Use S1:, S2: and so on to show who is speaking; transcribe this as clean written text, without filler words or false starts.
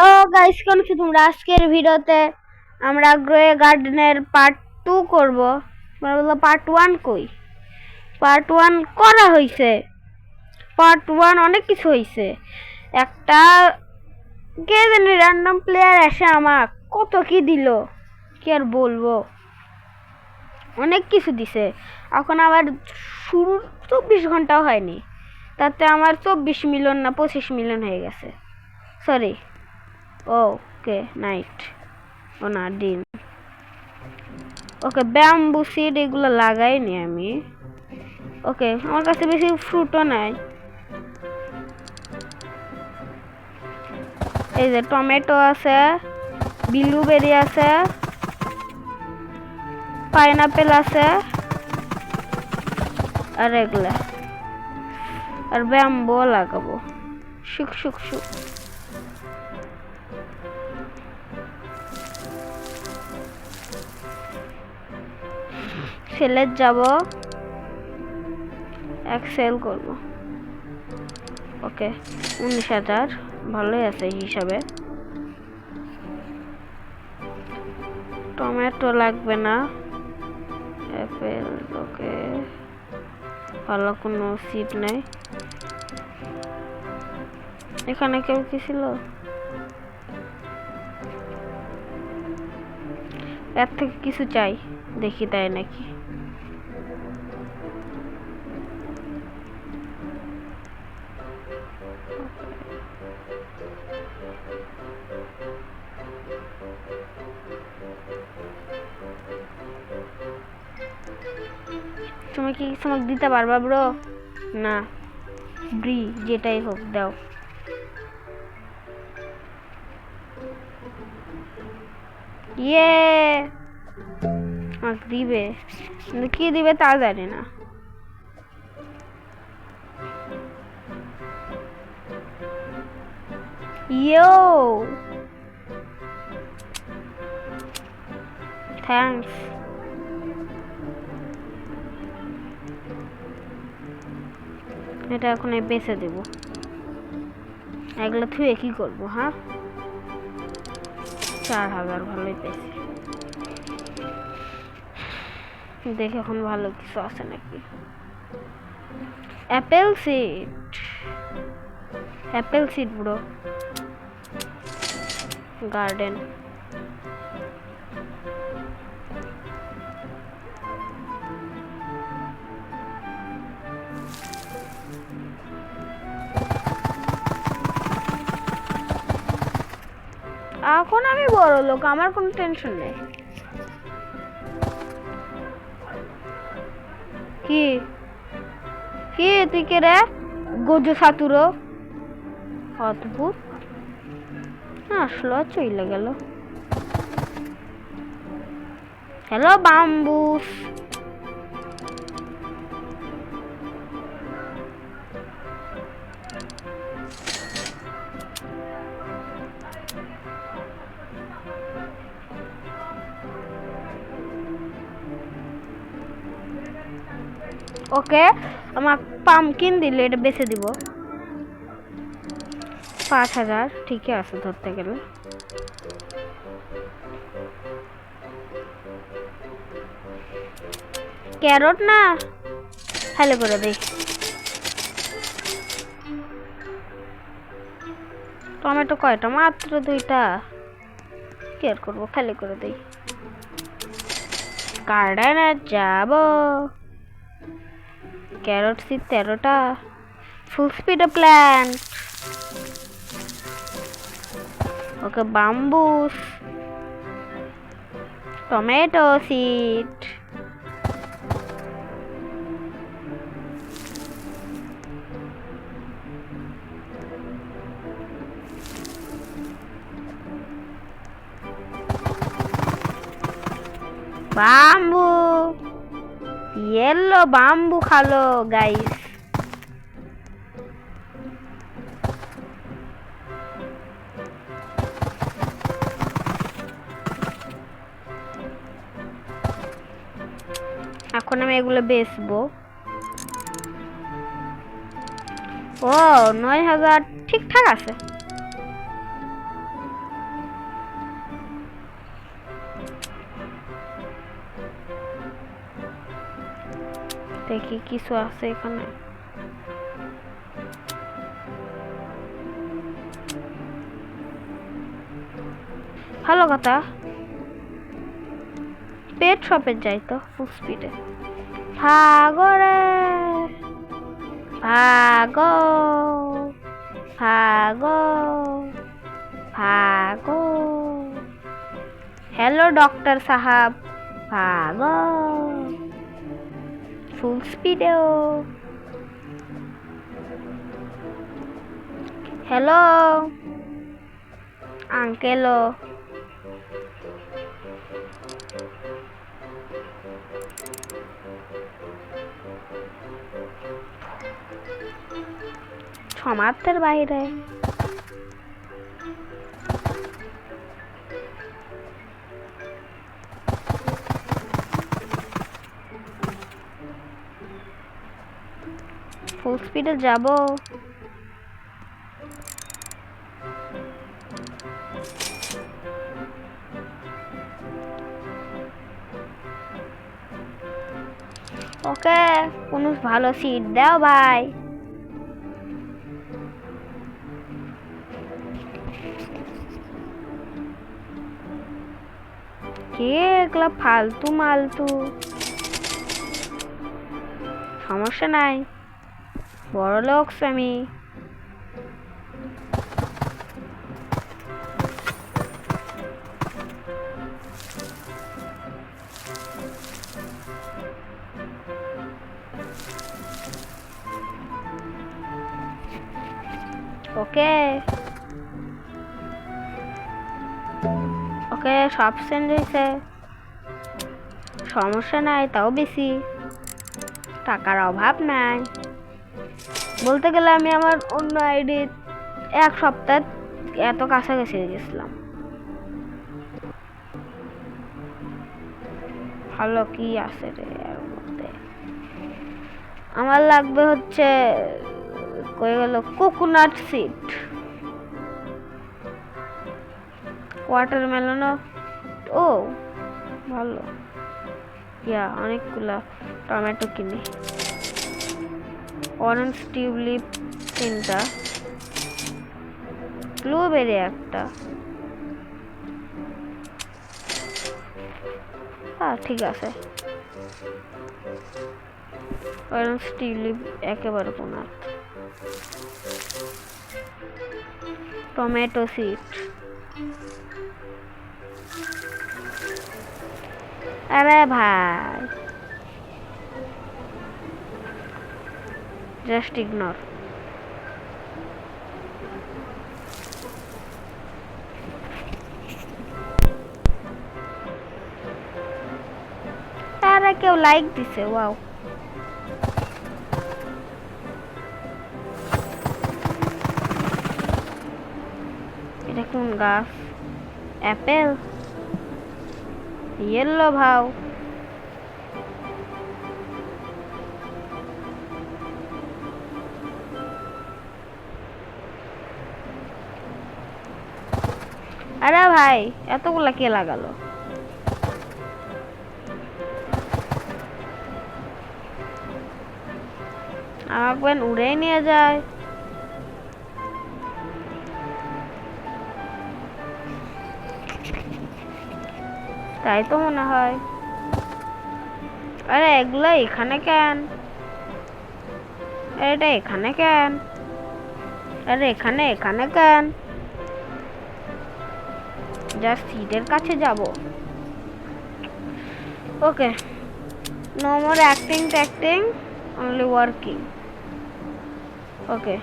S1: Hello guys, কেমন আছো তোমরা? আজকের ভিডিওতে আমরা গ্রে গার্ডেনের পার্ট 2 করব। তোমরা বললো পার্ট 1 কই? পার্ট 1 করা হয়েছে। পার্ট 1 অনেক কিছু হয়েছে। একটা কে জানি র্যান্ডম প্লেয়ার এসে আমার কত কি দিল, কি আর বলবো, অনেক কিছু দিছে। এখন আবার শুরু 24 ঘন্টাও হয়নি, তাতে আমার 24 মিলিয়ন না 25 মিলিয়ন হয়ে গেছে। সরি, ওকে নাইট, ও না ডিম। ওকে ব্যাম্বু সিড এগুলো লাগাইনি আমি। ওকে, আমার কাছে বেশি ফ্রুটও নাই। এই যে টমেটো আছে, ব্লুবেরি আছে, পাইনাপেল আছে, আর এগুলা, আর ব্যাম্বু লাগাবো। শুক শুক শুক। সেলে যাব, এক্সেল করব। ওকে 19,000 ভালোই আছে হিসাবে। টমেটো লাগবে না, অ্যাপেল ওকে, ভালো কোনো সিড নেই। এখানে কেউ কি ছিল? এর থেকে কিছু চাই, দেখি তাই নাকি। তুমি কি কিছু আমাকে দিতে পারবা ব্রো? না, ব্রি যেটাই হোক দাও। ইয়ে আমাকে দিবে, কিন্তু কি দিবে তা জানি না। ইয়ো থ্যাঙ্কস। এটা এখন বেঁচে দেব। এগুলো থুয়ে কি করবো? হ্যাঁ, 4,000 ভালোই পেয়েছি। দেখে এখন ভালো কিছু আছে নাকি। Apple seed, Apple seed bro. Garden এখন আমি বড় লোক, আমার কোনো টেনশন নেই। কি কি তুই কে রে? গোজো সাতুরো অদ্ভুত আসলো, চলে গেল। হ্যালো বাম্বুস। ওকে, আমার পামকিন দিলে এটা বেচে দিব। 5,000 ঠিকই আছে ধরতে গেলে। ক্যারট না, খালি করে দেই। টমেটো কয়টা? মাত্র 2টা। কি আর করবো, খালি করে দেই। গার্ডেনে যাব। ক্যারট সিড 13টা। ফুল speed plant. Okay bamboos, tomato seed, bamboo, yellow bamboo খালো গাইস। এখন আমি এগুলো বেচবো। ও 9,000 ঠিকঠাক আছে। দেখি কিছু আছে এখানে। ভালো কথা, পেট শপে যাই তো ফুল স্পিডে। ভাগো রে ভাগো ভাগো ভাগো। हेलो डॉक्टर साहब, भागो फुल स्पीड हो। हेलो अंकल हो। क्षमार्থर बाहर है। ফুল স্পিডে যাব। ওকে, কোনো ভালো সিট দাও ভাই। কে এগুলা ফালতু মালতু? সমস্যা নাই, বড় লোক আমি। ওকে ওকে, সব চেঞ্জ হয়েছে, সমস্যা নাই। তাও বেশি টাকার অভাব নাই। বলতে গেলে আমি আমার অন্য আইডি 1 সপ্তাহ এত কাছাকাছি গেছিলাম। ভালো কি আছে রে এর মধ্যে? আমার লাগবে হচ্ছে কই গেল কোকোনাট সিড, ওয়াটারমেলন। ও ভালো, ইয়া অনেকগুলা টমেটো কিনি। অরেঞ্জ টিউলিপ 3টা, ব্লুবেরি একটা। হ্যাঁ ঠিক আছে, অরেঞ্জ টিউলিপ একেবারে কোনা। টমেটো সিড, আরে ভাই জাস্ট ইগনোর। আরে কেউ লাইক দিছে, ওয়াও। এটা কোন গাছ? অ্যাপেল, ইয়েলো ভাও। আরে ভাই এতগুলা কে লাগালো? আমাকে উড়ে নিয়ে যায়। তাই তো মনে হয়। আরে এগুলা এখানে কেন? এটা এখানে কেন? আরে এখানে কেন? জাস্ট সিটের কাছে যাব। Okay, no more acting, only working. ওকে